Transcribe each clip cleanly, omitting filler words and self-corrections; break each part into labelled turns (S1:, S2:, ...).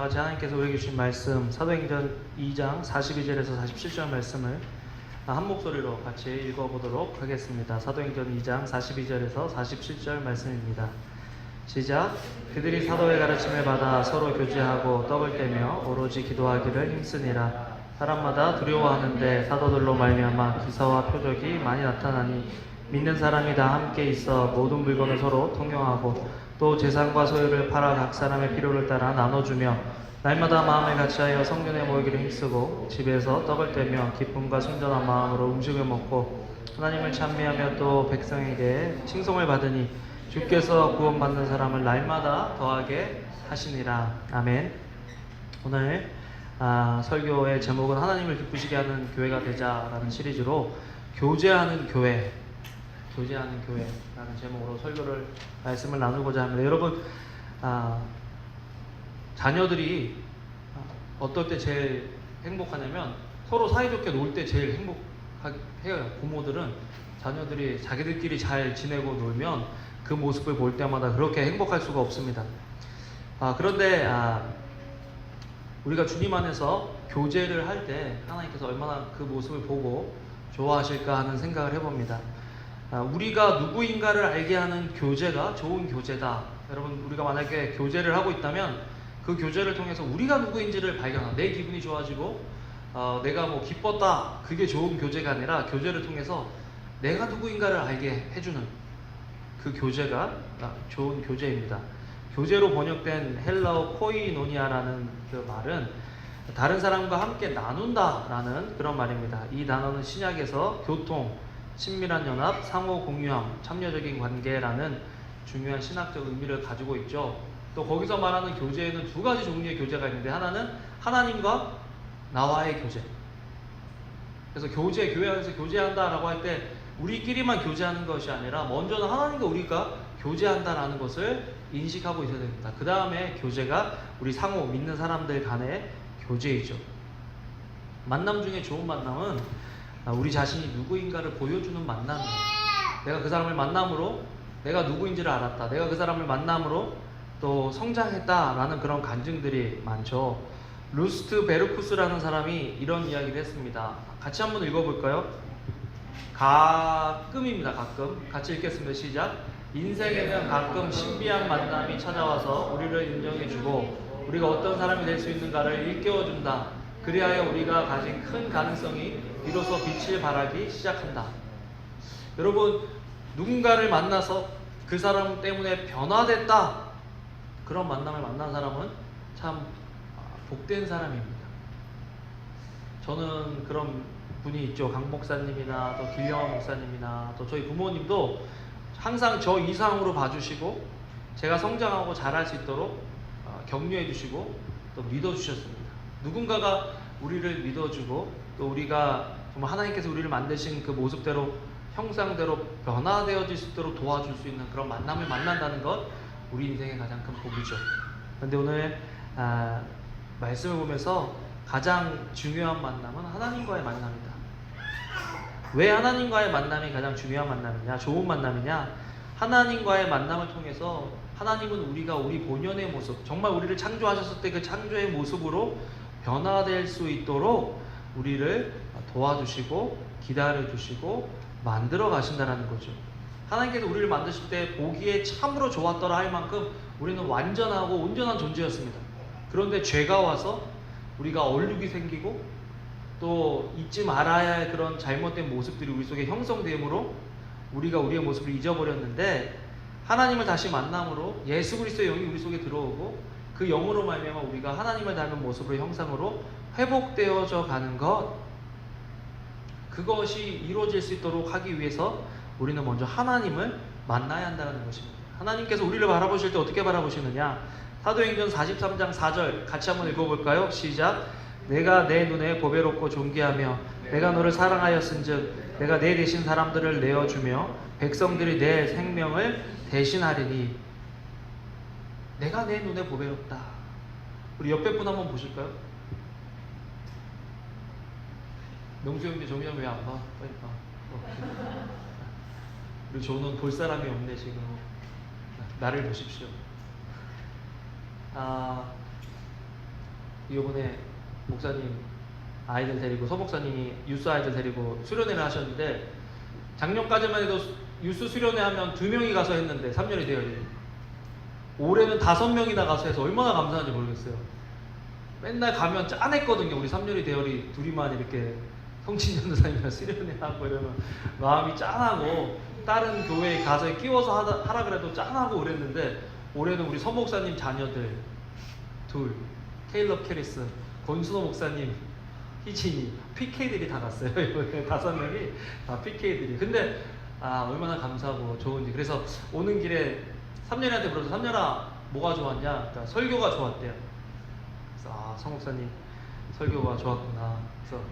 S1: 같이 하나님께서 우리에게 주신 말씀 사도행전 2장 42절에서 47절 말씀을 한 목소리로 같이 읽어보도록 하겠습니다. 사도행전 2장 42절에서 47절 말씀입니다. 시작. 그들이 사도의 가르침을 받아 서로 교제하고 떡을 떼며 오로지 기도하기를 힘쓰니라. 사람마다 두려워하는데 사도들로 말미암아 기사와 표적이 많이 나타나니 믿는 사람이 다 함께 있어 모든 물건을 서로 통용하고 또 재산과 소유를 팔아 각 사람의 필요를 따라 나눠주며 날마다 마음을 같이하여 성전에 모이기를 힘쓰고 집에서 떡을 떼며 기쁨과 순전한 마음으로 음식을 먹고 하나님을 찬미하며 또 백성에게 칭송을 받으니 주께서 구원받는 사람을 날마다 더하게 하시니라. 아멘. 오늘 설교의 제목은 하나님을 기쁘시게 하는 교회가 되자라는 시리즈로 교제하는 교회라는 제목으로 설교를 말씀을 나누고자 합니다. 여러분, 자녀들이 어떨 때 제일 행복하냐면 서로 사이좋게 놀 때 제일 행복해요. 부모들은 자녀들이 자기들끼리 잘 지내고 놀면 그 모습을 볼 때마다 그렇게 행복할 수가 없습니다. 그런데 우리가 주님 안에서 교제를 할 때 하나님께서 얼마나 그 모습을 보고 좋아하실까 하는 생각을 해봅니다. 우리가 누구인가를 알게 하는 교제가 좋은 교제다. 여러분, 우리가 만약에 교제를 하고 있다면 그 교제를 통해서 우리가 누구인지를 발견하고 내 기분이 좋아지고 내가 뭐 기뻤다, 그게 좋은 교제가 아니라 교제를 통해서 내가 누구인가를 알게 해주는 그 교제가 좋은 교제입니다. 교제로 번역된 헬라어 코이노니아라는 그 말은 다른 사람과 함께 나눈다라는 그런 말입니다. 이 단어는 신약에서 교통, 친밀한 연합, 상호 공유함, 참여적인 관계라는 중요한 신학적 의미를 가지고 있죠. 또 거기서 말하는 교제에는 두 가지 종류의 교제가 있는데 하나는 하나님과 나와의 교제. 그래서 교회 안에서 교제한다라고 할 때 우리끼리만 교제하는 것이 아니라 먼저는 하나님과 우리가 교제한다라는 것을 인식하고 있어야 됩니다. 그 다음에 교제가 우리 상호 믿는 사람들 간의 교제이죠. 만남 중에 좋은 만남은 우리 자신이 누구인가를 보여주는 만남이에요. 내가 그 사람을 만남으로 내가 누구인지를 알았다. 내가 그 사람을 만남으로 또 성장했다라는 그런 간증들이 많죠. 루스트 베르쿠스라는 사람이 이런 이야기를 했습니다. 같이 한번 읽어볼까요? 가끔입니다. 가끔. 같이 읽겠습니다. 시작. 인생에는 가끔 신비한 만남이 찾아와서 우리를 인정해주고 우리가 어떤 사람이 될 수 있는가를 일깨워준다. 그리하여 우리가 가진 큰 가능성이 비로소 빛을 발하기 시작한다. 여러분, 누군가를 만나서 그 사람 때문에 변화됐다. 그런 만남을 만난 사람은 참 복된 사람입니다. 저는 그런 분이 있죠. 강 목사님이나 또 길영환 목사님이나 또 저희 부모님도 항상 저 이상으로 봐주시고 제가 성장하고 잘할 수 있도록 격려해 주시고 또 믿어주셨습니다. 누군가가 우리를 믿어주고 또 우리가 정말 하나님께서 우리를 만드신 그 모습대로 형상대로 변화되어질 수 있도록 도와줄 수 있는 그런 만남을 만난다는 것 우리 인생의 가장 큰 복이죠. 그런데 오늘 말씀을 보면서 가장 중요한 만남은 하나님과의 만남이다. 왜 하나님과의 만남이 가장 중요한 만남이냐, 좋은 만남이냐? 하나님과의 만남을 통해서 하나님은 우리가 우리 본연의 모습, 정말 우리를 창조하셨을 때 그 창조의 모습으로 변화될 수 있도록 우리를 도와주시고 기다려주시고 만들어 가신다는 거죠. 하나님께서 우리를 만드실 때 보기에 참으로 좋았더라 할 만큼 우리는 완전하고 온전한 존재였습니다. 그런데 죄가 와서 우리가 얼룩이 생기고 또 잊지 말아야 할 그런 잘못된 모습들이 우리 속에 형성됨으로 우리가 우리의 모습을 잊어버렸는데 하나님을 다시 만남으로 예수 그리스도의 영이 우리 속에 들어오고 그 영으로 말미암아 우리가 하나님을 닮은 모습으로 형상으로 회복되어져 가는 것, 그것이 이루어질 수 있도록 하기 위해서 우리는 먼저 하나님을 만나야 한다는 것입니다. 하나님께서 우리를 바라보실 때 어떻게 바라보시느냐? 사도행전 43장 4절 같이 한번 읽어볼까요? 시작. 내가 내 눈에 보배롭고 존귀하며 내가 너를 사랑하였은즉 내가 내 대신 사람들을 내어주며 백성들이 내 생명을 대신하리니. 내가 내 눈에 보배롭다. 우리 옆에 분 한번 보실까요? 명수 형님 정면 왜 안 봐? 빨리 봐. 우리 저는 볼 사람이 없네 지금. 나를 보십시오. 이번에 목사님 아이들 데리고 서 목사님이 유스 아이들 데리고 수련회를 하셨는데 작년까지만 해도 유스 수련회 하면 2명이 가서 했는데 3년이 되어야 돼요. 올해는 5명이나 가서 해서 얼마나 감사한지 모르겠어요. 맨날 가면 짠했거든요. 우리 3년이 대열이 둘이만 이렇게 성신전도사님이랑 수련회 하고 이러면 마음이 짠하고 다른 교회에 가서 끼워서 하라 그래도 짠하고 그랬는데 올해는 우리 서 목사님 자녀들 둘, 케일럽 캐리스, 권순호 목사님, 희진이, PK들이 다 갔어요. 이번에 5명이 다 PK들이. 근데 얼마나 감사하고 좋은지. 그래서 오는 길에 삼년이한테 물어서 삼년아 뭐가 좋았냐? 그러니까 설교가 좋았대요. 그래서 서 목사님 설교가 좋았구나. 그래서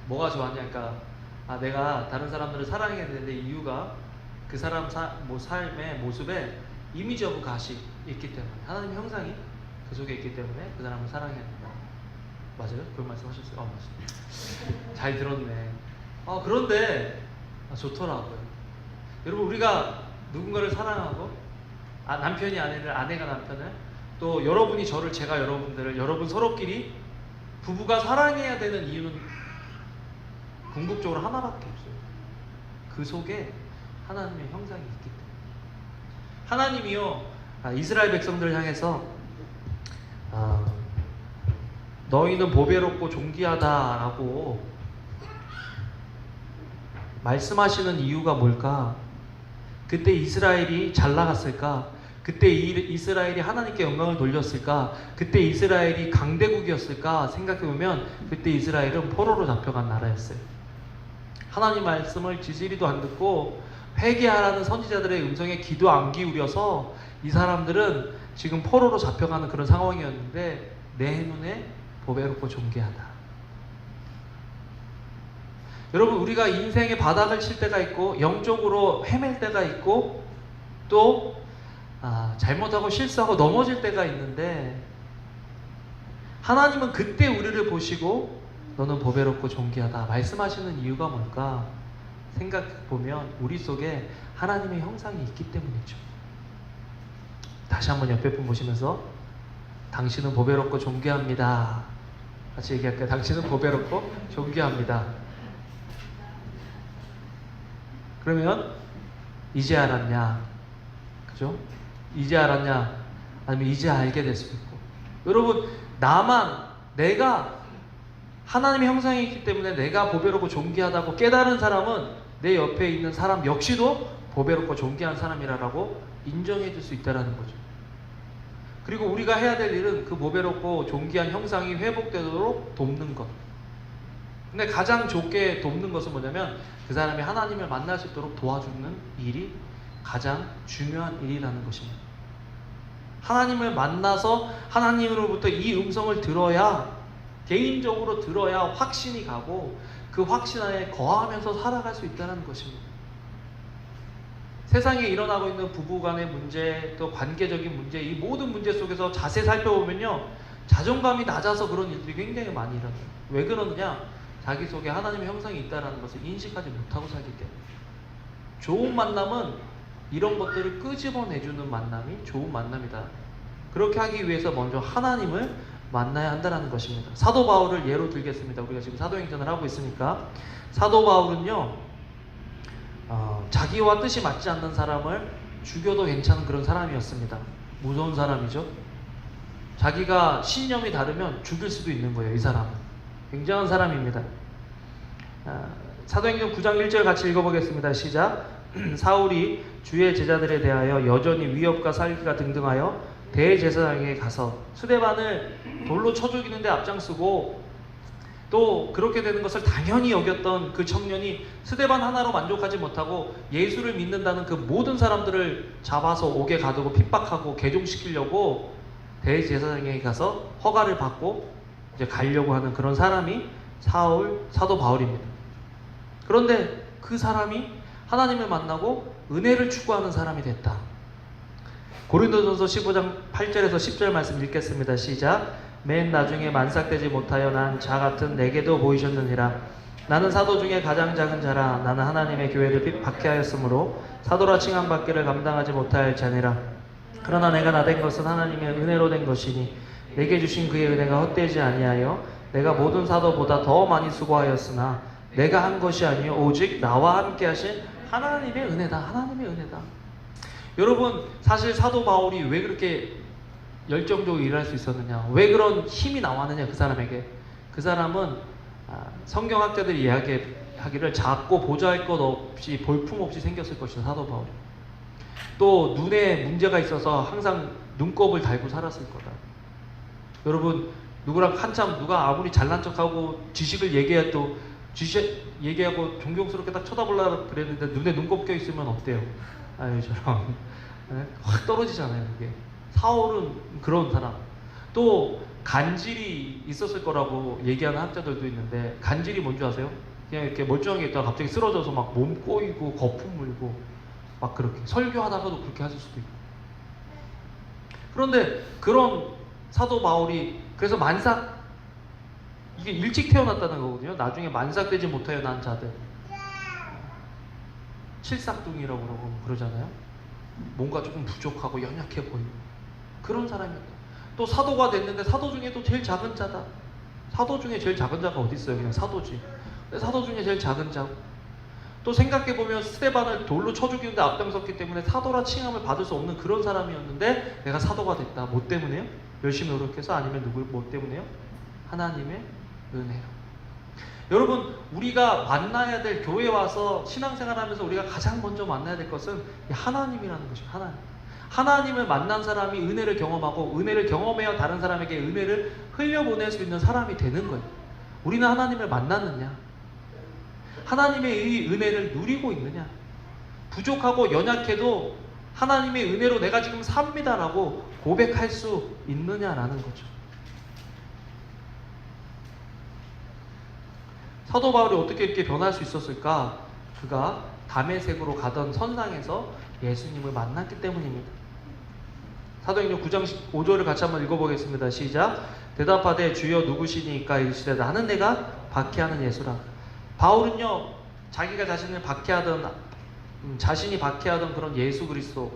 S1: 뭐가 좋았냐? 그러니까 내가 다른 사람들을 사랑해야 되는데 이유가 그 사람 삶의 모습에 이미지 오브 갓이 있기 때문에 하나님의 형상이 그 속에 있기 때문에 그 사람을 사랑해야 된다. 맞아요? 그런 말씀 하셨어요? 맞아요. 잘 들었네. 그런데 좋더라고요. 여러분 우리가 누군가를 사랑하고 남편이 아내를, 아내가 남편을, 또 여러분이 저를, 제가 여러분들을, 여러분 서로끼리 부부가 사랑해야 되는 이유는 궁극적으로 하나밖에 없어요. 그 속에 하나님의 형상이 있기 때문에. 하나님이요 이스라엘 백성들을 향해서 너희는 보배롭고 존귀하다라고 말씀하시는 이유가 뭘까? 그때 이스라엘이 잘 나갔을까? 그때 이스라엘이 하나님께 영광을 돌렸을까? 그때 이스라엘이 강대국이었을까? 생각해보면 그때 이스라엘은 포로로 잡혀간 나라였어요. 하나님 말씀을 지지리도 안 듣고 회개하라는 선지자들의 음성에 귀도 안 기울여서 이 사람들은 지금 포로로 잡혀가는 그런 상황이었는데 내 눈에 보배롭고 존귀하다. 여러분 우리가 인생의 바닥을 칠 때가 있고 영적으로 헤맬 때가 있고 또 잘못하고 실수하고 넘어질 때가 있는데 하나님은 그때 우리를 보시고 너는 보배롭고 존귀하다 말씀하시는 이유가 뭘까? 생각해보면 우리 속에 하나님의 형상이 있기 때문이죠. 다시 한번 옆에 분 보시면서 당신은 보배롭고 존귀합니다. 같이 얘기할까요? 당신은 보배롭고 존귀합니다. 그러면 이제 알았냐? 그죠? 이제 알았냐? 아니면 이제 알게 될 수도 있고. 여러분 내가 하나님의 형상이 있기 때문에 내가 보배롭고 존귀하다고 깨달은 사람은 내 옆에 있는 사람 역시도 보배롭고 존귀한 사람이라고 인정해 줄 수 있다는 거죠. 그리고 우리가 해야 될 일은 그 보배롭고 존귀한 형상이 회복되도록 돕는 것. 근데 가장 좋게 돕는 것은 뭐냐면 그 사람이 하나님을 만날 수 있도록 도와주는 일이 가장 중요한 일이라는 것입니다. 하나님을 만나서 하나님으로부터 이 음성을 들어야, 개인적으로 들어야 확신이 가고 그 확신 안에 거하면서 살아갈 수 있다는 것입니다. 세상에 일어나고 있는 부부간의 문제, 또 관계적인 문제, 이 모든 문제 속에서 자세히 살펴보면요 자존감이 낮아서 그런 일들이 굉장히 많이 일어나요. 왜 그러느냐? 자기 속에 하나님의 형상이 있다는 것을 인식하지 못하고 살기 때문에. 좋은 만남은 이런 것들을 끄집어내주는 만남이 좋은 만남이다. 그렇게 하기 위해서 먼저 하나님을 만나야 한다는 것입니다. 사도 바울을 예로 들겠습니다. 우리가 지금 사도행전을 하고 있으니까 사도 바울은요 자기와 뜻이 맞지 않는 사람을 죽여도 괜찮은 그런 사람이었습니다. 무서운 사람이죠. 자기가 신념이 다르면 죽일 수도 있는 거예요. 이 사람은 굉장한 사람입니다. 사도행전 9장 1절 같이 읽어보겠습니다. 시작. 사울이 주의 제자들에 대하여 여전히 위협과 살기가 등등하여 대제사장에게 가서 스데반을 돌로 쳐 죽이는데 앞장서고, 또 그렇게 되는 것을 당연히 여겼던 그 청년이 스데반 하나로 만족하지 못하고 예수를 믿는다는 그 모든 사람들을 잡아서 옥에 가두고 핍박하고 개종시키려고 대제사장에게 가서 허가를 받고 이제 가려고 하는 그런 사람이 사도 바울입니다. 그런데 그 사람이 하나님을 만나고 은혜를 추구하는 사람이 됐다. 고린도전서 15장 8절에서 10절 말씀 읽겠습니다. 시작. 맨 나중에 만삭되지 못하여 난 자 같은 내게도 보이셨느니라. 나는 사도 중에 가장 작은 자라. 나는 하나님의 교회를 박해하였으므로 사도라 칭함받기를 감당하지 못할 자니라. 그러나 내가 나된 것은 하나님의 은혜로 된 것이니 내게 주신 그의 은혜가 헛되지 아니하여 내가 모든 사도보다 더 많이 수고하였으나 내가 한 것이 아니요 오직 나와 함께 하신 하나님의 은혜다. 하나님의 은혜다. 여러분, 사실 사도 바울이 왜 그렇게 열정적으로 일할 수 있었느냐, 왜 그런 힘이 나왔느냐, 그 사람에게. 그 사람은 성경학자들이 이야기하기를 작고 보잘것 없이 볼품없이 생겼을 것이다, 사도 바울이. 또 눈에 문제가 있어서 항상 눈곱을 달고 살았을 거다. 여러분, 누구랑 한참 누가 아무리 잘난 척하고 지식을 얘기해도 얘기하고 존경스럽게 딱 쳐다보려고 그랬는데 눈에 눈곱 껴있으면 어때요? 아유, 저런 확 떨어지잖아요. 그게. 사울은 그런 사람. 또 간질이 있었을 거라고 얘기하는 학자들도 있는데, 간질이 뭔지 아세요? 그냥 이렇게 멀쩡하게 있다가 갑자기 쓰러져서 막 몸 꼬이고 거품 물고 막 그렇게 설교하다가도 그렇게 하실 수도 있고. 그런데 그런 사도 바울이 그래서 만삭, 이게 일찍 태어났다는 거거든요. 나중에 만삭되지 못하여 난 자들, 칠삭둥이라고 그러잖아요. 뭔가 조금 부족하고 연약해 보이고 그런 사람이었다. 또 사도가 됐는데 사도 중에도 제일 작은 자다. 사도 중에 제일 작은 자가 어디 있어요? 그냥 사도지. 사도 중에 제일 작은 자. 또 생각해보면 스데반을 돌로 쳐 죽이는데 앞장섰기 때문에 사도라 칭함을 받을 수 없는 그런 사람이었는데 내가 사도가 됐다. 뭐 때문에요? 열심히 노력해서? 아니면 뭐 때문에요? 하나님의 은혜로. 여러분, 우리가 만나야 될, 교회에 와서 신앙생활하면서 우리가 가장 먼저 만나야 될 것은 하나님이라는 것입니다. 하나님. 하나님을 만난 사람이 은혜를 경험하고, 은혜를 경험해야 다른 사람에게 은혜를 흘려보낼 수 있는 사람이 되는 거예요. 우리는 하나님을 만났느냐? 하나님의 이 은혜를 누리고 있느냐? 부족하고 연약해도 하나님의 은혜로 내가 지금 삽니다라고 고백할 수 있느냐라는 거죠. 사도 바울이 어떻게 이렇게 변할 수 있었을까? 그가 다메섹으로 가던 선상에서 예수님을 만났기 때문입니다. 사도행전 9장 5절을 같이 한번 읽어보겠습니다. 시작. 대답하되 주여 누구시니까 이르시되 나는 내가 박해하는 예수라. 바울은요, 자기가 자신을 박해하던, 자신이 박해하던 그런 예수 그리스도,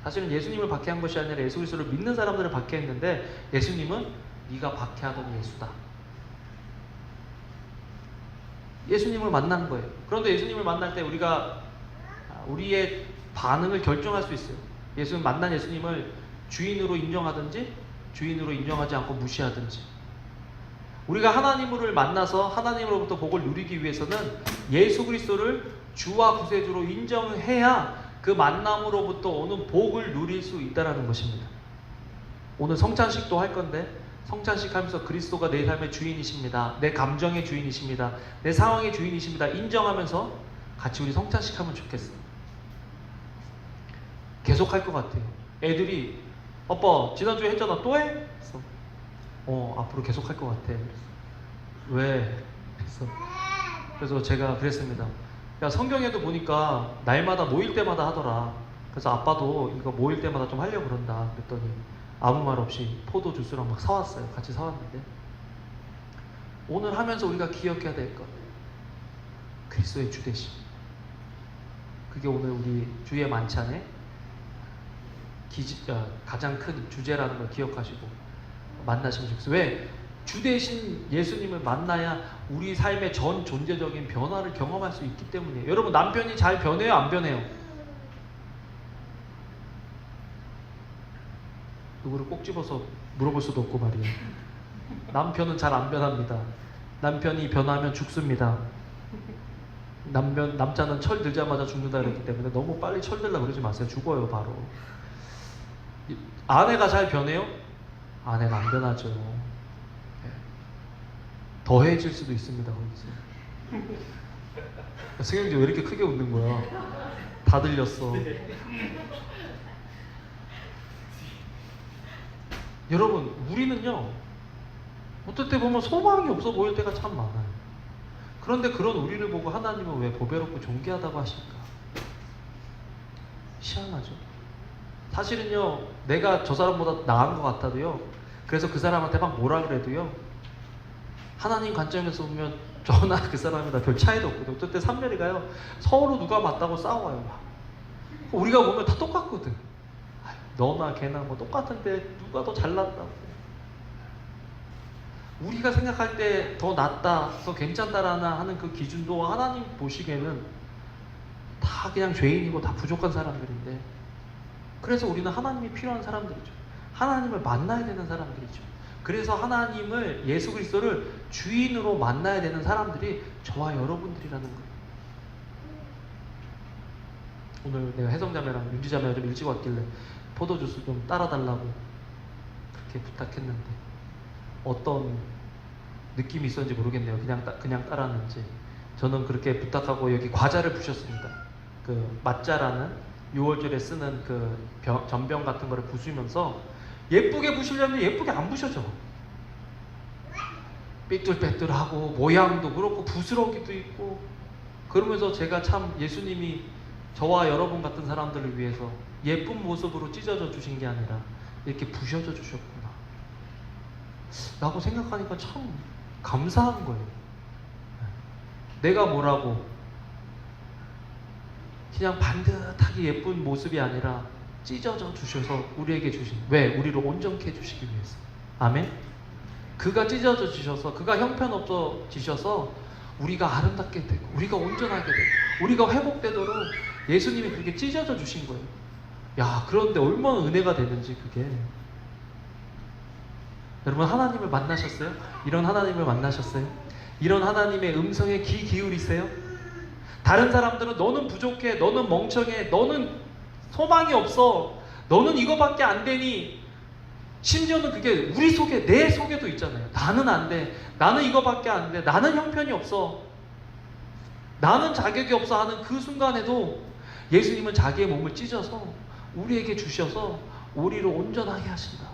S1: 사실은 예수님을 박해한 것이 아니라 예수 그리스도를 믿는 사람들을 박해했는데, 예수님은 네가 박해하던 예수다. 예수님을 만난 거예요. 그런데 예수님을 만날 때 우리가 우리의 반응을 결정할 수 있어요. 만난 예수님을 주인으로 인정하든지 주인으로 인정하지 않고 무시하든지. 우리가 하나님을 만나서 하나님으로부터 복을 누리기 위해서는 예수 그리스도를 주와 구세주로 인정해야 그 만남으로부터 오는 복을 누릴 수 있다는 것입니다. 오늘 성찬식도 할 건데, 성찬식 하면서 그리스도가 내 삶의 주인이십니다, 내 감정의 주인이십니다, 내 상황의 주인이십니다 인정하면서 같이 우리 성찬식 하면 좋겠어요. 계속 할 것 같아요. 애들이 아빠 지난주에 했잖아, 또 해? 그래서 앞으로 계속 할 것 같아. 왜? 그래서 제가 그랬습니다. 야, 성경에도 보니까 날마다 모일 때마다 하더라. 그래서 아빠도 이거 모일 때마다 좀 하려고 그런다. 그랬더니 아무 말 없이 포도 주스랑 막 사왔어요. 같이 사왔는데, 오늘 하면서 우리가 기억해야 될 것, 그리스도의 주되심. 그게 오늘 우리 주의 만찬의 가장 큰 주제라는 걸 기억하시고 만나시면 좋겠어요. 왜? 주 대신 예수님을 만나야 우리 삶의 전 존재적인 변화를 경험할 수 있기 때문이에요. 여러분, 남편이 잘 변해요? 안 변해요? 누구를 꼭 집어서 물어볼 수도 없고 말이에요. 남편은 잘 안 변합니다. 남편이 변하면 죽습니다. 남자는 철 들자마자 죽는다 그랬기 때문에 너무 빨리 철 들려고 그러지 마세요. 죽어요, 바로. 아내가 잘 변해요? 아내가 안 변하죠. 더해질 수도 있습니다, 거기서. 승영지 왜 이렇게 크게 웃는 거야? 다 들렸어. 여러분, 우리는요, 어떨 때 보면 소망이 없어 보일 때가 참 많아요. 그런데 그런 우리를 보고 하나님은 왜 보배롭고 존귀하다고 하실까? 희한하죠. 사실은요, 내가 저 사람보다 나은 것 같아도요, 그래서 그 사람한테 막 뭐라 그래도요, 하나님 관점에서 보면 저나 그 사람이나 별 차이도 없거든요. 어떨 때 삼면이가요, 서로 누가 맞다고 싸워요. 우리가 보면 다 똑같거든. 너나 걔나 뭐 똑같은데 누가 더 잘났다고. 우리가 생각할 때 더 낫다, 더 괜찮다라는 하는 그 기준도 하나님 보시기에는 다 그냥 죄인이고 다 부족한 사람들인데, 그래서 우리는 하나님이 필요한 사람들이죠. 하나님을 만나야 되는 사람들이죠. 그래서 하나님을, 예수 그리스도를 주인으로 만나야 되는 사람들이 저와 여러분들이라는 거예요. 오늘 내가 혜성자매랑 윤지자매가 좀 일찍 왔길래 포도주스 좀 따라달라고 그렇게 부탁했는데 어떤 느낌이 있었는지 모르겠네요. 그냥 따랐는지. 저는 그렇게 부탁하고 여기 과자를 부셨습니다. 그 맛자라는 6월절에 쓰는 그 전병 같은 거를 부수면서 예쁘게 부시려면 예쁘게 안 부셔져. 삐뚤빼뚤하고 모양도 그렇고 부스러기도 있고, 그러면서 제가 참 예수님이 저와 여러분 같은 사람들을 위해서 예쁜 모습으로 찢어져 주신 게 아니라 이렇게 부셔져 주셨구나 라고 생각하니까 참 감사한 거예요. 내가 뭐라고 그냥 반듯하게 예쁜 모습이 아니라 찢어져 주셔서 우리에게 주신, 왜? 우리를 온전케 해주시기 위해서. 아멘. 그가 찢어져 주셔서, 그가 형편없어지셔서 우리가 아름답게 되고 우리가 온전하게 되고 우리가 회복되도록 예수님이 그렇게 찢어져 주신 거예요. 야, 그런데 얼마나 은혜가 되는지. 그게 여러분, 하나님을 만나셨어요? 이런 하나님을 만나셨어요? 이런 하나님의 음성에 귀 기울이세요? 다른 사람들은 너는 부족해, 너는 멍청해, 너는 소망이 없어, 너는 이거밖에 안 되니, 심지어는 그게 우리 속에, 내 속에도 있잖아요. 나는 안 돼, 나는 이거밖에 안 돼, 나는 형편이 없어, 나는 자격이 없어 하는 그 순간에도 예수님은 자기의 몸을 찢어서 우리에게 주셔서 우리를 온전하게 하신다.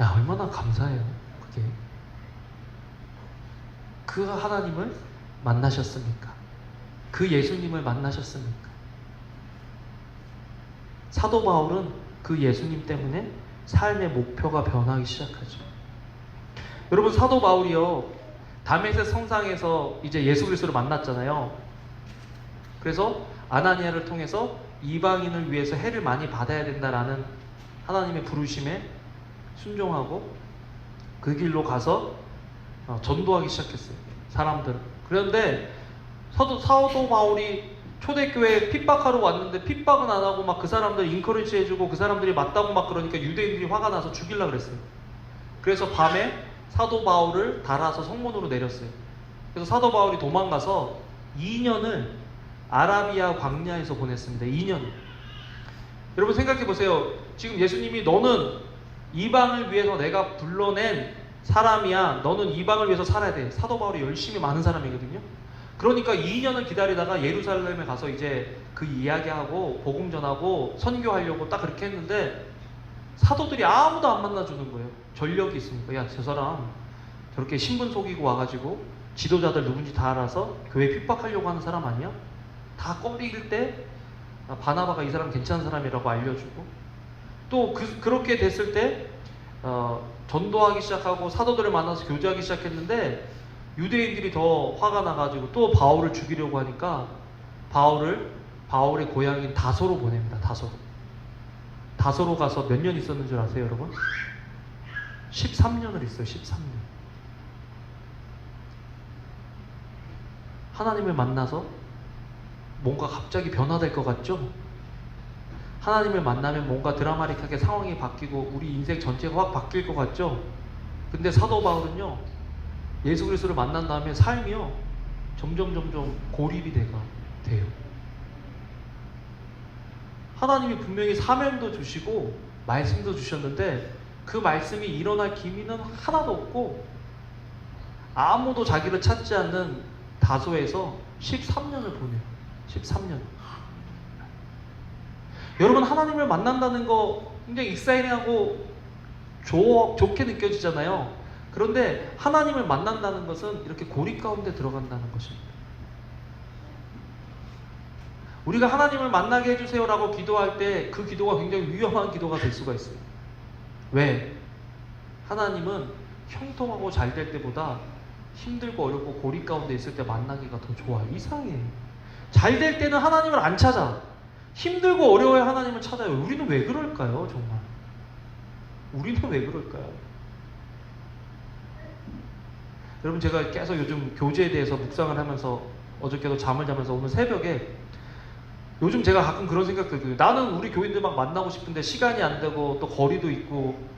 S1: 야, 얼마나 감사해요. 그게. 그 하나님을 만나셨습니까? 그 예수님을 만나셨습니까? 사도 바울은 그 예수님 때문에 삶의 목표가 변하기 시작하죠. 여러분, 사도 바울이요, 다메섹 성상에서 이제 예수 그리스도를 만났잖아요. 그래서 아나니아를 통해서 이방인을 위해서 해를 많이 받아야 된다라는 하나님의 부르심에 순종하고 그 길로 가서 전도하기 시작했어요, 사람들. 그런데 사도 바울이 초대교회에 핍박하러 왔는데 핍박은 안 하고 막 그 사람들 인커리지 해주고 그 사람들이 맞다고 막 그러니까 유대인들이 화가 나서 죽이려고 그랬어요. 그래서 밤에 사도 바울을 달아서 성문으로 내렸어요. 그래서 사도 바울이 도망가서 2년을 아라비아 광야에서 보냈습니다. 2년. 여러분 생각해 보세요. 지금 예수님이 너는 이방을 위해서 내가 불러낸 사람이야, 너는 이방을 위해서 살아야 돼. 사도 바울이 열심히 많은 사람이거든요. 그러니까 2년을 기다리다가 예루살렘에 가서 이제 그 이야기하고 복음 전하고 선교하려고 딱 그렇게 했는데 사도들이 아무도 안 만나주는 거예요. 전력이 있으니까. 야, 저 사람 저렇게 신분 속이고 와가지고 지도자들 누군지 다 알아서 교회 핍박하려고 하는 사람 아니야? 다 껌비길 때 바나바가 이 사람 괜찮은 사람이라고 알려주고, 또 그렇게 됐을 때 전도하기 시작하고 사도들을 만나서 교제하기 시작했는데 유대인들이 더 화가 나가지고 또 바울을 죽이려고 하니까 바울의 고향인 다소로 보냅니다. 다소로 가서 몇 년 있었는 줄 아세요, 여러분? 13년을 있어요. 13년. 하나님을 만나서 뭔가 갑자기 변화될 것 같죠? 하나님을 만나면 뭔가 드라마틱하게 상황이 바뀌고 우리 인생 전체가 확 바뀔 것 같죠? 근데 사도 바울은요, 예수 그리스도를 만난 다음에 삶이요 점점 고립이 돼요. 하나님이 분명히 사명도 주시고 말씀도 주셨는데 그 말씀이 일어날 기미는 하나도 없고 아무도 자기를 찾지 않는 다소에서 13년을 보내요. 13년. 여러분, 하나님을 만난다는 거 굉장히 익사이팅하고 좋게 느껴지잖아요. 그런데 하나님을 만난다는 것은 이렇게 고립 가운데 들어간다는 것입니다. 우리가 하나님을 만나게 해주세요라고 기도할 때 그 기도가 굉장히 위험한 기도가 될 수가 있어요. 왜? 하나님은 형통하고 잘 될 때보다 힘들고 어렵고 고립 가운데 있을 때 만나기가 더 좋아요. 이상해. 잘 될 때는 하나님을 안 찾아. 힘들고 어려워야 하나님을 찾아요. 우리는 왜 그럴까요? 정말. 우리는 왜 그럴까요? 여러분, 제가 계속 요즘 교제에 대해서 묵상을 하면서 어저께도 잠을 자면서 오늘 새벽에 요즘 제가 가끔 그런 생각도 들어요. 나는 우리 교인들 막 만나고 싶은데 시간이 안 되고 또 거리도 있고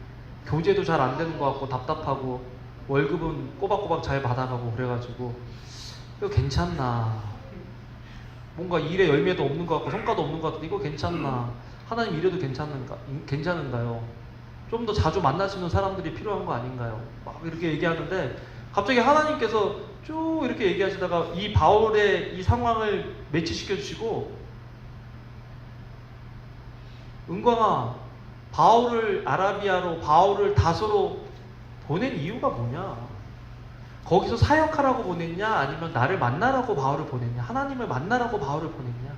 S1: 교제도 잘 안 되는 것 같고 답답하고 월급은 꼬박꼬박 잘 받아가고 그래가지고 이거 괜찮나, 뭔가 일에 열매도 없는 것 같고 성과도 없는 것 같은데 이거 괜찮나, 하나님 이래도 괜찮은가요? 좀 더 자주 만날 수 있는 사람들이 필요한 거 아닌가요? 막 이렇게 얘기하는데 갑자기 하나님께서 쭉 이렇게 얘기하시다가 이 바울의 이 상황을 매치시켜 주시고, 은광아, 바울을 아라비아로, 바울을 다소로 보낸 이유가 뭐냐? 거기서 사역하라고 보냈냐? 아니면 나를 만나라고 바울을 보냈냐? 하나님을 만나라고 바울을 보냈냐?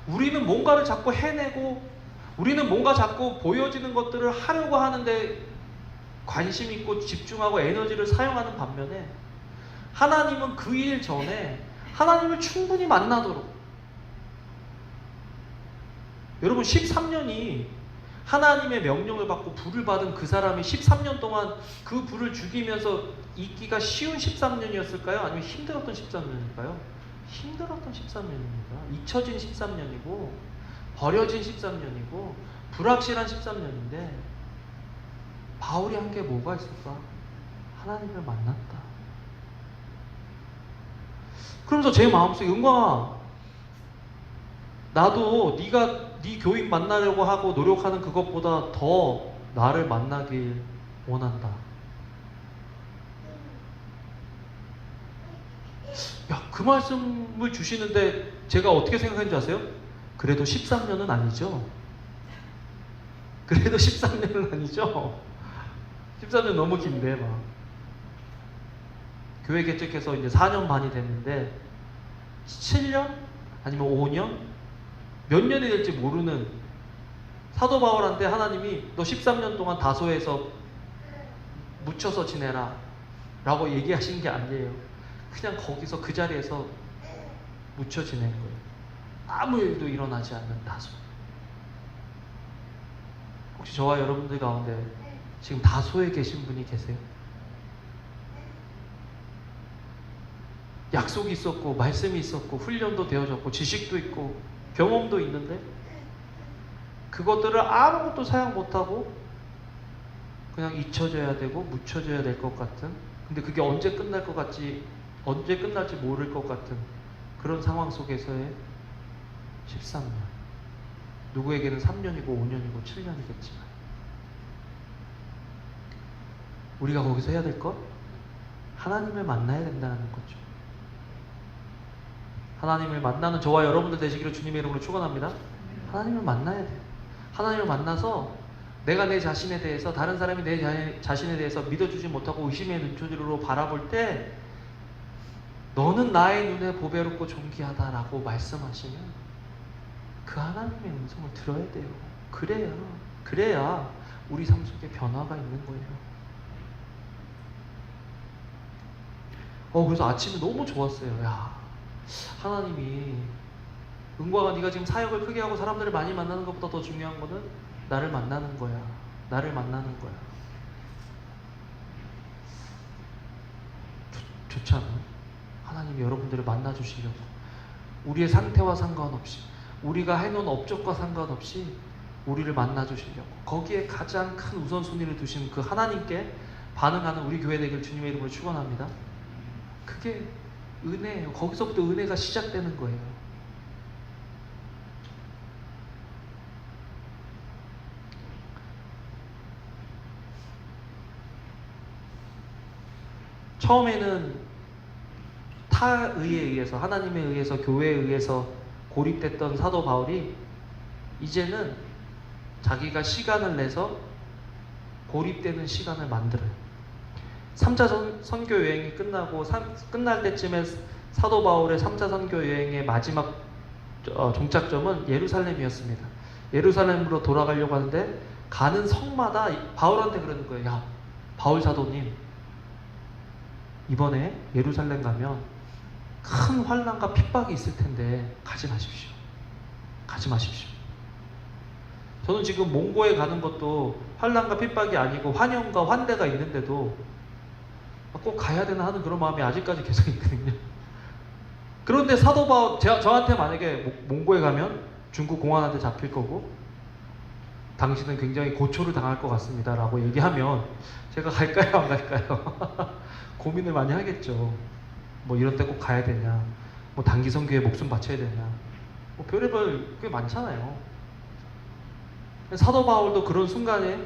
S1: 우리는 뭔가를 자꾸 해내고, 우리는 뭔가 자꾸 보여지는 것들을 하려고 하는데 관심 있고 집중하고 에너지를 사용하는 반면에, 하나님은 그 일 전에 하나님을 충분히 만나도록, 여러분 13년이 하나님의 명령을 받고 불을 받은 그 사람이 13년 동안 그 불을 죽이면서 있기가 쉬운 13년이었을까요? 아니면 힘들었던 13년일까요? 힘들었던 13년입니다. 잊혀진 13년이고 버려진 13년이고 불확실한 13년인데, 바울이 한 게 뭐가 있을까? 하나님을 만났다. 그러면서 제 마음속에, 은광아, 나도 네가 네 교인 만나려고 하고 노력하는 그것보다 더 나를 만나길 원한다. 야, 그 말씀을 주시는데 제가 어떻게 생각했는지 아세요? 그래도 13년은 아니죠. 그래도 13년은 아니죠. 13년 너무 긴데, 막 교회 개척해서 이제 4년 반이 됐는데 7년? 아니면 5년? 몇 년이 될지 모르는 사도 바울한테 하나님이 너 13년 동안 다소에서 묻혀서 지내라 라고 얘기하신 게 아니에요. 그냥 거기서 그 자리에서 묻혀 지낸 거예요. 아무 일도 일어나지 않는 다소. 혹시 저와 여러분들 가운데 지금 다소에 계신 분이 계세요? 약속이 있었고 말씀이 있었고 훈련도 되어졌고 지식도 있고 경험도 있는데 그것들을 아무것도 사용 못하고 그냥 잊혀져야 되고 묻혀져야 될 것 같은, 근데 그게 언제 끝날 것 같지, 언제 끝날지 모를 것 같은 그런 상황 속에서의 13년. 누구에게는 3년이고 5년이고 7년이겠지만 우리가 거기서 해야 될 것? 하나님을 만나야 된다는 거죠. 하나님을 만나는 저와 여러분들 되시기를 주님의 이름으로 축원합니다. 하나님을 만나야 돼요. 하나님을 만나서 내가 내 자신에 대해서, 다른 사람이 내 자신에 대해서 믿어주지 못하고 의심의 눈초리로 바라볼 때 너는 나의 눈에 보배롭고 존귀하다라고 말씀하시면 그 하나님의 음성을 들어야 돼요. 그래야 우리 삶 속에 변화가 있는 거예요. 그래서 아침에 너무 좋았어요. 야, 하나님이, 은광아, 네가 지금 사역을 크게 하고 사람들을 많이 만나는 것보다 더 중요한 거는 나를 만나는 거야. 나를 만나는 거야. 좋지 않아요? 하나님이 여러분들을 만나주시려고, 우리의 상태와 상관없이, 우리가 해놓은 업적과 상관없이 우리를 만나주시려고, 거기에 가장 큰 우선순위를 두신 그 하나님께 반응하는 우리 교회 되길 주님의 이름으로 축원합니다. 그게 은혜예요. 거기서부터 은혜가 시작되는 거예요. 처음에는 타의에 의해서, 하나님에 의해서, 교회에 의해서 고립됐던 사도 바울이 이제는 자기가 시간을 내서 고립되는 시간을 만들어요. 3차 선교 여행이 끝나고 끝날 때쯤에 사도 바울의 3차 선교 여행의 마지막 종착점은 예루살렘이었습니다. 예루살렘으로 돌아가려고 하는데 가는 성마다 바울한테 그러는 거예요. 야, 바울 사도님, 이번에 예루살렘 가면 큰 환난과 핍박이 있을 텐데 가지 마십시오. 가지 마십시오. 저는 지금 몽고에 가는 것도 환난과 핍박이 아니고 환영과 환대가 있는데도 꼭 가야 되나 하는 그런 마음이 아직까지 계속 있거든요. 그런데 사도 바울, 저한테 만약에 몽고에 가면 중국 공안한테 잡힐 거고 당신은 굉장히 고초를 당할 것 같습니다 라고 얘기하면 제가 갈까요 안 갈까요? 고민을 많이 하겠죠. 뭐 이런 데 꼭 가야 되냐, 뭐 단기 선교에 목숨 바쳐야 되냐, 뭐 별의별 꽤 많잖아요. 사도 바울도 그런 순간에,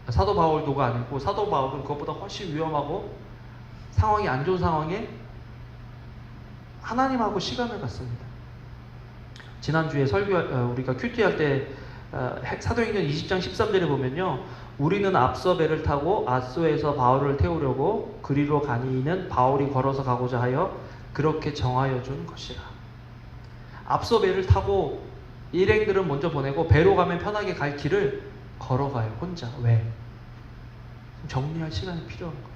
S1: 사도 바울도가 아니고 사도 바울은 그것보다 훨씬 위험하고 상황이 안 좋은 상황에 하나님하고 시간을 갖습니다. 지난주에 우리가 큐티할 때 사도행전 20장 13절에 보면요, 우리는 앞서 배를 타고 아소에서 바울을 태우려고 그리로 가니는 바울이 걸어서 가고자 하여 그렇게 정하여 준 것이라. 앞서 배를 타고 일행들은 먼저 보내고 배로 가면 편하게 갈 길을 걸어가요, 혼자. 왜? 정리할 시간이 필요한 거예요.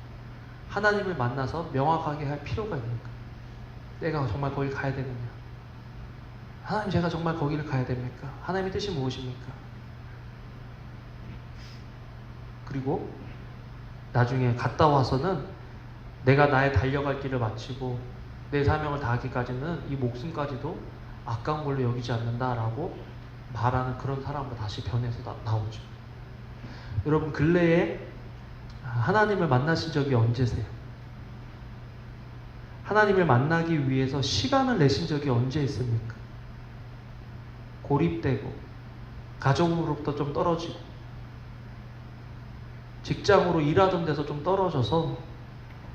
S1: 하나님을 만나서 명확하게 할 필요가 있는 거예요. 내가 정말 거길 가야 되느냐? 하나님, 제가 정말 거기를 가야 됩니까? 하나님의 뜻이 무엇입니까? 그리고 나중에 갔다 와서는 내가 나의 달려갈 길을 마치고 내 사명을 다하기까지는 이 목숨까지도 아까운 걸로 여기지 않는다라고 말하는 그런 사람으로 다시 변해서 나오죠. 여러분, 근래에 하나님을 만나신 적이 언제세요? 하나님을 만나기 위해서 시간을 내신 적이 언제 있습니까? 고립되고 가족으로부터 좀 떨어지고 직장으로 일하던 데서 좀 떨어져서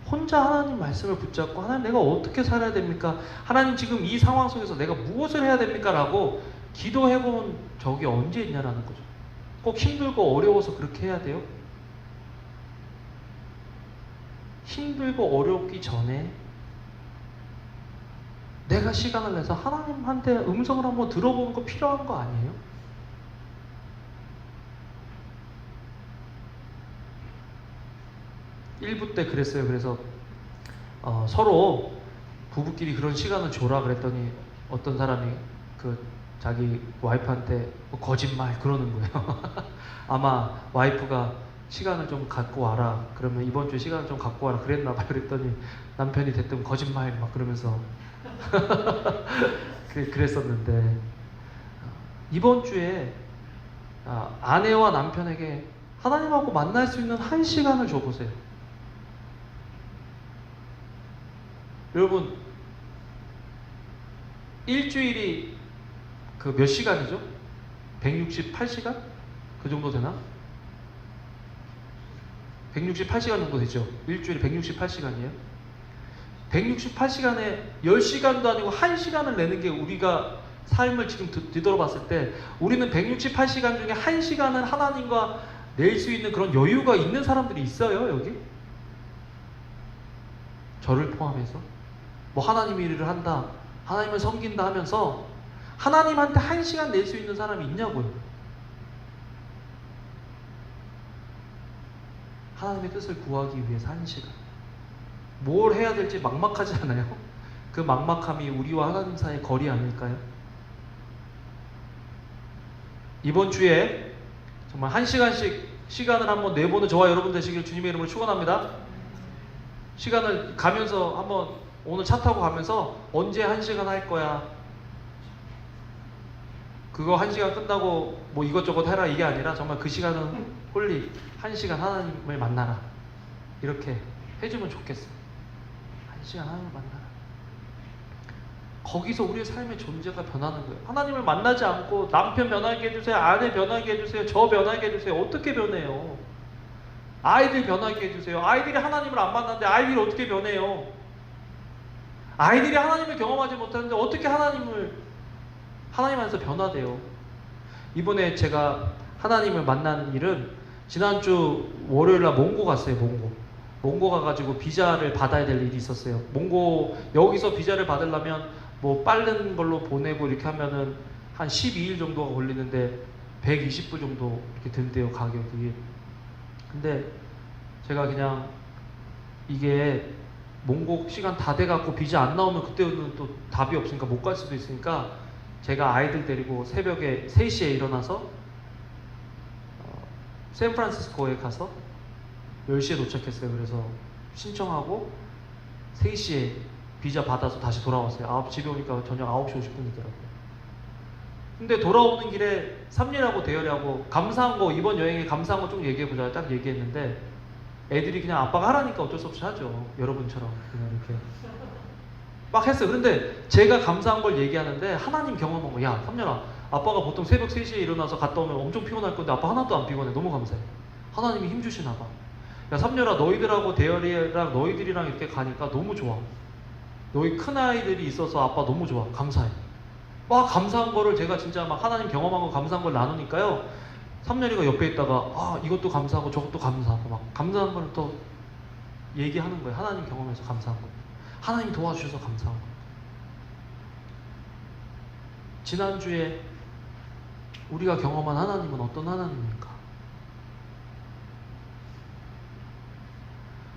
S1: 혼자 하나님 말씀을 붙잡고, 하나님 내가 어떻게 살아야 됩니까? 하나님 지금 이 상황 속에서 내가 무엇을 해야 됩니까? 라고 기도해본 적이 언제 있냐라는 거죠. 꼭 힘들고 어려워서 그렇게 해야 돼요? 힘들고 어렵기 전에 내가 시간을 내서 하나님한테 음성을 한번 들어보는 거 필요한 거 아니에요? 일부 때 그랬어요. 그래서 서로 부부끼리 그런 시간을 줘라 그랬더니 어떤 사람이 자기 와이프한테 뭐 거짓말 그러는 거예요. 아마 와이프가 시간을 좀 갖고 와라, 그러면 이번 주에 시간을 좀 갖고 와라 그랬나 봐. 그랬더니 남편이 대뜸 거짓말 막 그러면서 그랬었는데, 이번 주에 아내와 남편에게 하나님하고 만날 수 있는 한 시간을 줘보세요. 여러분, 일주일이 몇 시간이죠? 168시간? 그 정도 되나? 168시간 정도 되죠? 일주일에 168시간이에요? 168시간에 10시간도 아니고 1시간을 내는 게, 우리가 삶을 지금 뒤돌아봤을 때 우리는 168시간 중에 1시간은 하나님과 낼 수 있는 그런 여유가 있는 사람들이 있어요, 여기? 저를 포함해서. 뭐 하나님 일을 한다, 하나님을 섬긴다 하면서 하나님한테 1시간 낼 수 있는 사람이 있냐고요. 하나님의 뜻을 구하기 위해서 1시간. 뭘 해야 될지 막막하지 않아요? 그 막막함이 우리와 하나님 사이의 거리 아닐까요? 이번 주에 정말 1시간씩 시간을 한번 내보는 저와 여러분 되시길 주님의 이름으로 축원합니다. 시간을 가면서 한번, 오늘 차 타고 가면서 언제 1시간 할 거야, 그거 1시간 끝나고 뭐 이것저것 해라, 이게 아니라 정말 그 시간은 홀리 1시간 하나님을 만나라, 이렇게 해주면 좋겠어요. 1시간 하나님을 만나라. 거기서 우리의 삶의 존재가 변하는 거예요. 하나님을 만나지 않고 남편 변하게 해주세요, 아내 변하게 해주세요, 저 변하게 해주세요. 어떻게 변해요? 아이들 변하게 해주세요. 아이들이 하나님을 안 만났는데 아이들이 어떻게 변해요? 아이들이 하나님을 경험하지 못하는데 어떻게 하나님 안에서 변화돼요? 이번에 제가 하나님을 만난 일은, 지난주 월요일날 몽고 갔어요. 몽고 가가지고 비자를 받아야 될 일이 있었어요. 여기서 비자를 받으려면 뭐 빠른 걸로 보내고 이렇게 하면은 한 12일 정도가 걸리는데 120불 정도 이렇게 든대요, 가격이. 근데 제가 그냥 이게 몽고 시간 다 돼갖고 비자 안 나오면 그때는 또 답이 없으니까 못 갈 수도 있으니까, 제가 아이들 데리고 새벽에 3시에 일어나서 샌프란시스코에 가서 10시에 도착했어요. 그래서 신청하고 3시에 비자 받아서 다시 돌아왔어요. 집에 오니까 저녁 9시 50분이더라고요. 근데 돌아오는 길에 삼리하고 대열이하고 감사한 거, 이번 여행에 감사한 거 좀 얘기해보자 딱 얘기했는데 애들이 그냥 아빠가 하라니까 어쩔 수 없이 하죠. 여러분처럼 그냥 이렇게 막 했어요. 그런데 제가 감사한 걸 얘기하는데 하나님 경험한 거, 야 삼년아, 아빠가 보통 새벽 3시에 일어나서 갔다 오면 엄청 피곤할 건데 아빠 하나도 안 피곤해. 너무 감사해. 하나님이 힘 주시나 봐. 야 삼년아, 너희들하고 대열이랑 너희들이랑 이렇게 가니까 너무 좋아. 너희 큰아이들이 있어서 아빠 너무 좋아. 감사해. 막 감사한 거를 제가 진짜 막 하나님 경험한 거 감사한 걸 나누니까요, 삼년이가 옆에 있다가 이것도 감사하고 저것도 감사하고 막 감사한 걸 또 얘기하는 거예요. 하나님 경험해서 감사한 거, 하나님 도와주셔서 감사한 거. 지난주에 우리가 경험한 하나님은 어떤 하나님입니까?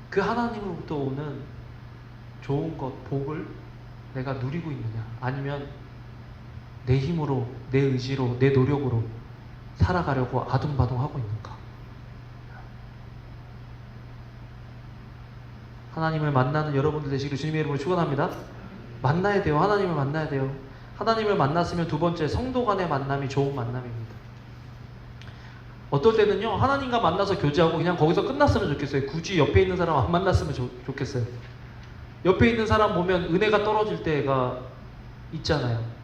S1: 그 하나님으로부터 오는 좋은 것, 복을 내가 누리고 있느냐, 아니면 내 힘으로, 내 의지로, 내 노력으로 살아가려고 아둥바둥하고 있는가? 하나님을 만나는 여러분들 되시기를 주님의 이름으로 축원합니다. 만나야 돼요. 하나님을 만나야 돼요. 하나님을 만났으면 두 번째, 성도 간의 만남이 좋은 만남입니다. 어떨 때는요, 하나님과 만나서 교제하고 그냥 거기서 끝났으면 좋겠어요. 굳이 옆에 있는 사람 안 만났으면 좋겠어요. 옆에 있는 사람 보면 은혜가 떨어질 때가 있잖아요.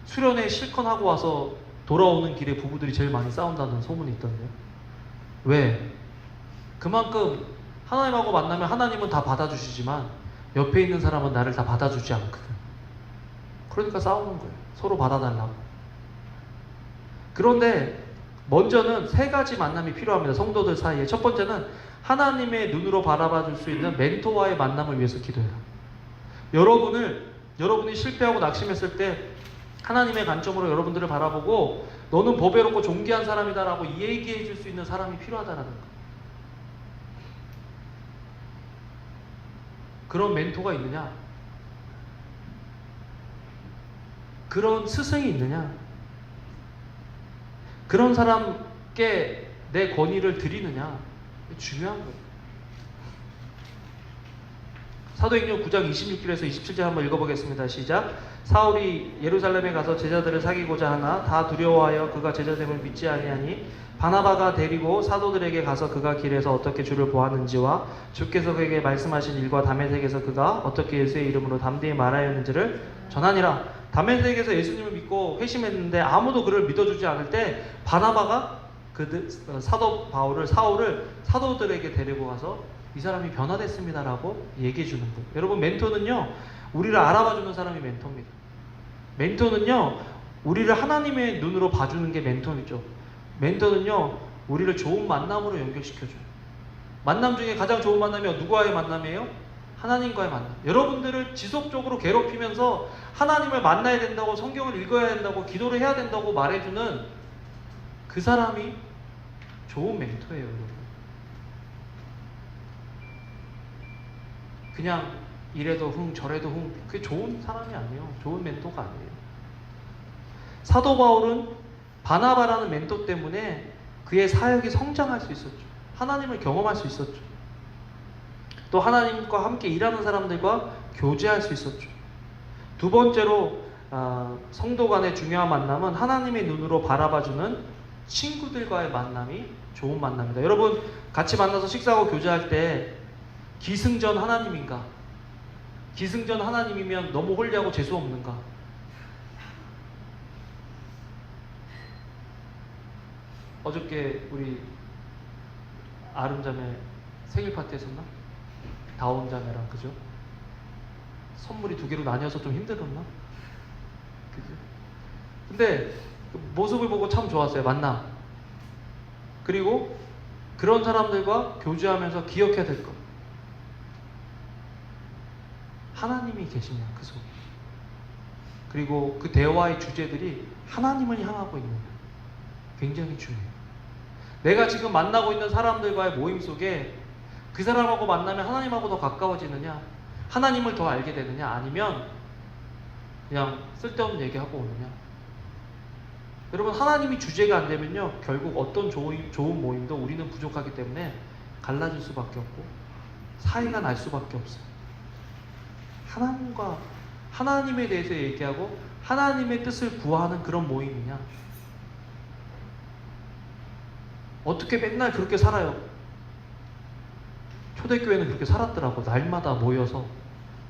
S1: 수련회 실컷 하고 와서 돌아오는 길에 부부들이 제일 많이 싸운다는 소문이 있던데요. 왜? 그만큼 하나님하고 만나면 하나님은 다 받아주시지만 옆에 있는 사람은 나를 다 받아주지 않거든. 그러니까 싸우는 거예요. 서로 받아달라고. 그런데 먼저는 3가지 만남이 필요합니다. 성도들 사이에. 첫 번째는 하나님의 눈으로 바라봐 줄 수 있는 멘토와의 만남을 위해서 기도해라. 여러분이 실패하고 낙심했을 때 하나님의 관점으로 여러분들을 바라보고 너는 보배롭고 존귀한 사람이다라고 얘기해 줄 수 있는 사람이 필요하다라는 거. 그런 멘토가 있느냐? 그런 스승이 있느냐? 그런 사람께 내 권위를 드리느냐? 중요한 거예요. 사도행전 9장 26절에서 27절 한번 읽어보겠습니다. 시작. 사울이 예루살렘에 가서 제자들을 사귀고자 하나 다 두려워하여 그가 제자됨을 믿지 아니하니 바나바가 데리고 사도들에게 가서 그가 길에서 어떻게 주를 보았는지와 주께서 그에게 말씀하신 일과 다메섹에서 그가 어떻게 예수의 이름으로 담대히 말하였는지를 전하니라. 다메섹에서 예수님을 믿고 회심했는데 아무도 그를 믿어주지 않을 때 바나바가 사울을 사도들에게 데리고 가서 이 사람이 변화됐습니다라고 얘기해 주는 거예요. 여러분, 멘토는요, 우리를 알아봐주는 사람이 멘토입니다. 멘토는요, 우리를 하나님의 눈으로 봐주는 게 멘토이죠. 멘토는요, 우리를 좋은 만남으로 연결시켜줘요. 만남 중에 가장 좋은 만남이 누구와의 만남이에요? 하나님과의 만남. 여러분들을 지속적으로 괴롭히면서 하나님을 만나야 된다고, 성경을 읽어야 된다고, 기도를 해야 된다고 말해주는 그 사람이 좋은 멘토예요, 여러분. 그냥 이래도 흥 저래도 흥, 그게 좋은 사람이 아니에요. 좋은 멘토가 아니에요. 사도 바울은 바나바라는 멘토 때문에 그의 사역이 성장할 수 있었죠. 하나님을 경험할 수 있었죠. 또 하나님과 함께 일하는 사람들과 교제할 수 있었죠. 두 번째로 성도 간의 중요한 만남은 하나님의 눈으로 바라봐주는 친구들과의 만남이 좋은 만남입니다. 여러분, 같이 만나서 식사하고 교제할 때 기승전 하나님인가? 기승전 하나님이면 너무 홀리하고 재수 없는가? 어저께 우리 아름자매 생일 파티 했었나? 다운자매랑, 그죠? 선물이 2개로 나뉘어서 좀 힘들었나? 그죠? 근데 그 모습을 보고 참 좋았어요. 만남. 그리고 그런 사람들과 교제하면서 기억해야 될 것. 하나님이 계시냐, 그 속에. 그리고 그 대화의 주제들이 하나님을 향하고 있느냐. 굉장히 중요해요. 내가 지금 만나고 있는 사람들과의 모임 속에 그 사람하고 만나면 하나님하고 더 가까워지느냐, 하나님을 더 알게 되느냐, 아니면 그냥 쓸데없는 얘기하고 오느냐. 여러분, 하나님이 주제가 안 되면요, 결국 어떤 좋은 모임도 우리는 부족하기 때문에 갈라질 수밖에 없고 사이가 날 수밖에 없어요. 하나님과 하나님에 대해서 얘기하고 하나님의 뜻을 구하는 그런 모임이냐? 어떻게 맨날 그렇게 살아요? 초대교회는 그렇게 살았더라고. 날마다 모여서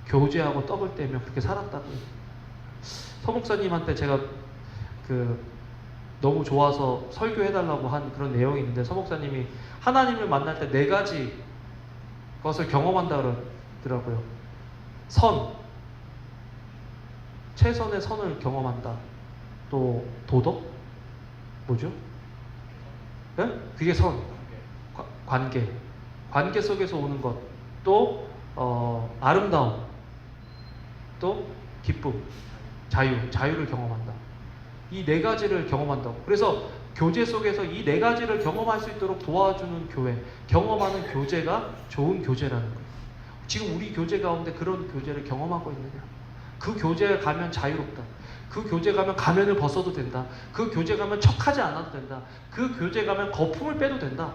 S1: 교제하고 떡을 떼며 그렇게 살았다고요. 서목사님한테 제가 너무 좋아서 설교해달라고 한 그런 내용이 있는데, 서목사님이 하나님을 만날 때 4가지 것을 경험한다 그러더라고요. 선, 최선의 선을 경험한다. 또 도덕? 뭐죠? 네? 그게 선, 관계 속에서 오는 것, 또 아름다움, 또 기쁨, 자유를 경험한다. 이 4가지를 경험한다고. 그래서 교제 속에서 이 4가지를 경험할 수 있도록 도와주는 교회, 경험하는 교제가 좋은 교제라는 거예요. 지금 우리 교제 가운데 그런 교제를 경험하고 있느냐? 그 교제에 가면 자유롭다. 그 교제 가면 가면을 벗어도 된다. 그 교제 가면 척하지 않아도 된다. 그 교제 가면 거품을 빼도 된다.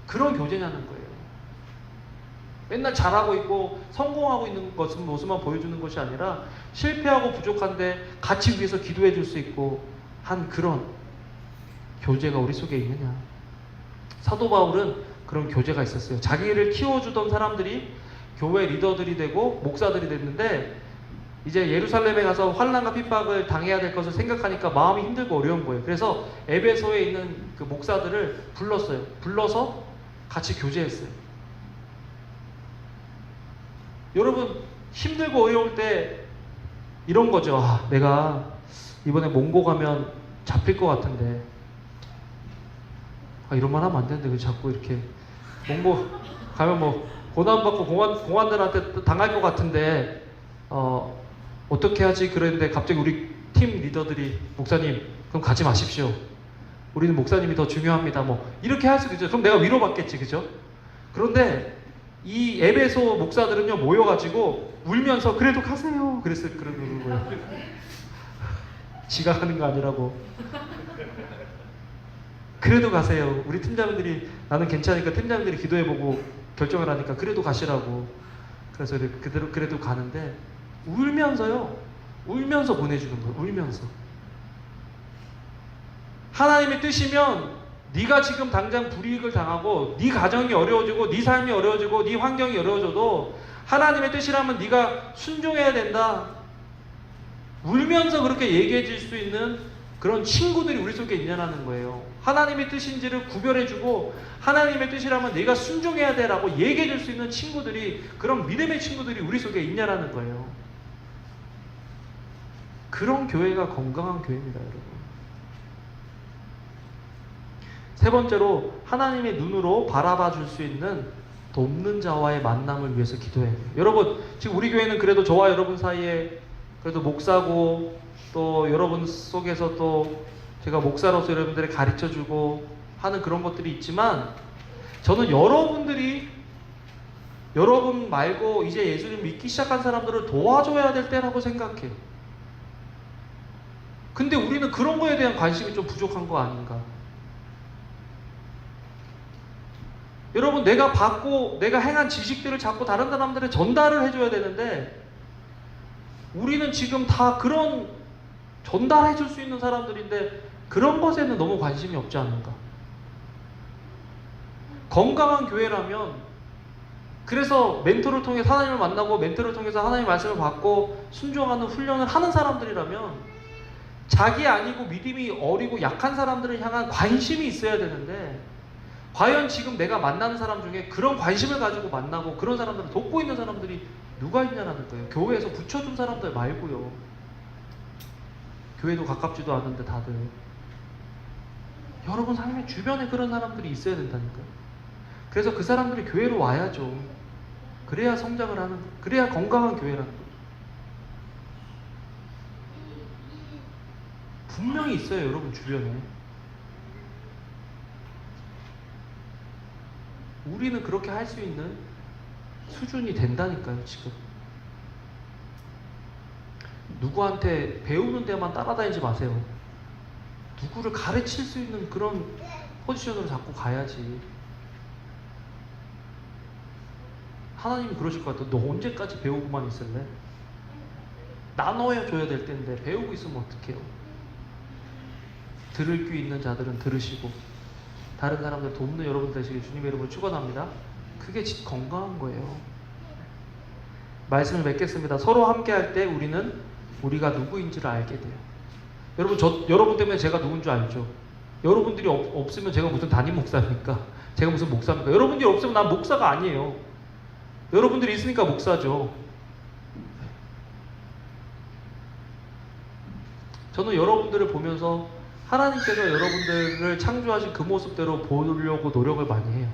S1: 그런 교제냐는 거예요. 맨날 잘하고 있고 성공하고 있는 모습만 보여주는 것이 아니라 실패하고 부족한데 같이 위해서 기도해 줄 수 있고 한 그런 교제가 우리 속에 있느냐. 사도 바울은 그런 교제가 있었어요. 자기를 키워주던 사람들이 교회 리더들이 되고 목사들이 됐는데, 이제 예루살렘에 가서 환난과 핍박을 당해야 될 것을 생각하니까 마음이 힘들고 어려운 거예요. 그래서 에베소에 있는 그 목사들을 불렀어요. 불러서 같이 교제했어요. 여러분, 힘들고 어려울 때 이런 거죠. 내가 이번에 몽고 가면 잡힐 것 같은데, 이런 말 하면 안 되는데 왜 자꾸 이렇게 몽고 가면 뭐 고난받고 공안들한테 당할 것 같은데 어떻게 하지? 그랬는데 갑자기 우리 팀 리더들이, 목사님 그럼 가지 마십시오. 우리는 목사님이 더 중요합니다. 뭐 이렇게 할 수도 있죠. 그럼 내가 위로받겠지, 그죠? 그런데 이 에베소 목사들은요, 모여가지고 울면서 그래도 가세요. 그러는 거예요. 지가 가는 거 아니라고. 그래도 가세요. 우리 팀장들이 나는 괜찮으니까 팀장들이 기도해보고 결정을 하니까 그래도 가시라고. 그래서 그래도 가는데 울면서요. 울면서 보내주는 거예요. 울면서. 하나님의 뜻이면 네가 지금 당장 불이익을 당하고 네 가정이 어려워지고 네 삶이 어려워지고 네 환경이 어려워져도 하나님의 뜻이라면 네가 순종해야 된다. 울면서 그렇게 얘기해 줄 수 있는 그런 친구들이 우리 속에 있냐는 거예요. 하나님의 뜻인지를 구별해주고 하나님의 뜻이라면 네가 순종해야 돼라고 얘기해 줄 수 있는 친구들이, 그런 믿음의 친구들이 우리 속에 있냐라는 거예요. 그런 교회가 건강한 교회입니다, 여러분. 세 번째로, 하나님의 눈으로 바라봐 줄 수 있는 돕는 자와의 만남을 위해서 기도해요. 여러분, 지금 우리 교회는 그래도 저와 여러분 사이에 그래도 목사고, 또 여러분 속에서 또 제가 목사로서 여러분들을 가르쳐주고 하는 그런 것들이 있지만, 저는 여러분 말고 이제 예수님 믿기 시작한 사람들을 도와줘야 될 때라고 생각해요. 근데 우리는 그런 거에 대한 관심이 좀 부족한 거 아닌가. 여러분, 내가 행한 지식들을 자꾸 다른 사람들에 전달을 해줘야 되는데, 우리는 지금 다 그런 전달해 줄 수 있는 사람들인데 그런 것에는 너무 관심이 없지 않은가. 건강한 교회라면, 그래서 멘토를 통해 하나님을 만나고 멘토를 통해서 하나님의 말씀을 받고 순종하는 훈련을 하는 사람들이라면, 자기 아니고 믿음이 어리고 약한 사람들을 향한 관심이 있어야 되는데, 과연 지금 내가 만나는 사람 중에 그런 관심을 가지고 만나고 그런 사람들을 돕고 있는 사람들이 누가 있냐는 거예요. 교회에서 붙여준 사람들 말고요. 교회도 가깝지도 않은데 다들. 여러분 삶의 주변에 그런 사람들이 있어야 된다니까요. 그래서 그 사람들이 교회로 와야죠. 그래야 성장을 하는, 그래야 건강한 교회라는 거죠. 분명히 있어요, 여러분 주변에. 우리는 그렇게 할 수 있는 수준이 된다니까요, 지금. 누구한테 배우는 데만 따라다니지 마세요. 누구를 가르칠 수 있는 그런 포지션으로 자꾸 가야지. 하나님이 그러실 것 같아. 너 언제까지 배우고만 있을래? 나눠야 줘야 될 텐데 배우고 있으면 어떡해요? 들을 귀 있는 자들은 들으시고 다른 사람들 돕는 여러분 되시길 주님의 이름으로 축원합니다. 그게 건강한 거예요. 말씀을 맺겠습니다. 서로 함께 할 때 우리는 우리가 누구인지를 알게 돼요. 여러분 때문에 제가 누군 줄 알죠? 여러분들이 없으면 제가 무슨 담임 목사입니까? 제가 무슨 목사입니까? 여러분들이 없으면 난 목사가 아니에요. 여러분들이 있으니까 목사죠. 저는 여러분들을 보면서 하나님께서 여러분들을 창조하신 그 모습대로 보려고 노력을 많이 해요.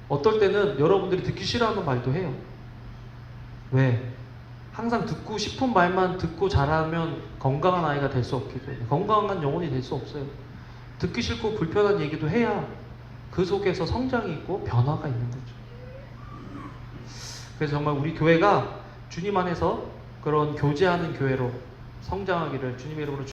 S1: 어떨 때는 여러분들이 듣기 싫어하는 말도 해요. 왜? 항상 듣고 싶은 말만 듣고 자라면 건강한 아이가 될 수 없기 때문에, 건강한 영혼이 될 수 없어요. 듣기 싫고 불편한 얘기도 해야 그 속에서 성장이 있고 변화가 있는 거죠. 그래서 정말 우리 교회가 주님 안에서 그런 교제하는 교회로 성장하기를 주님의 이름으로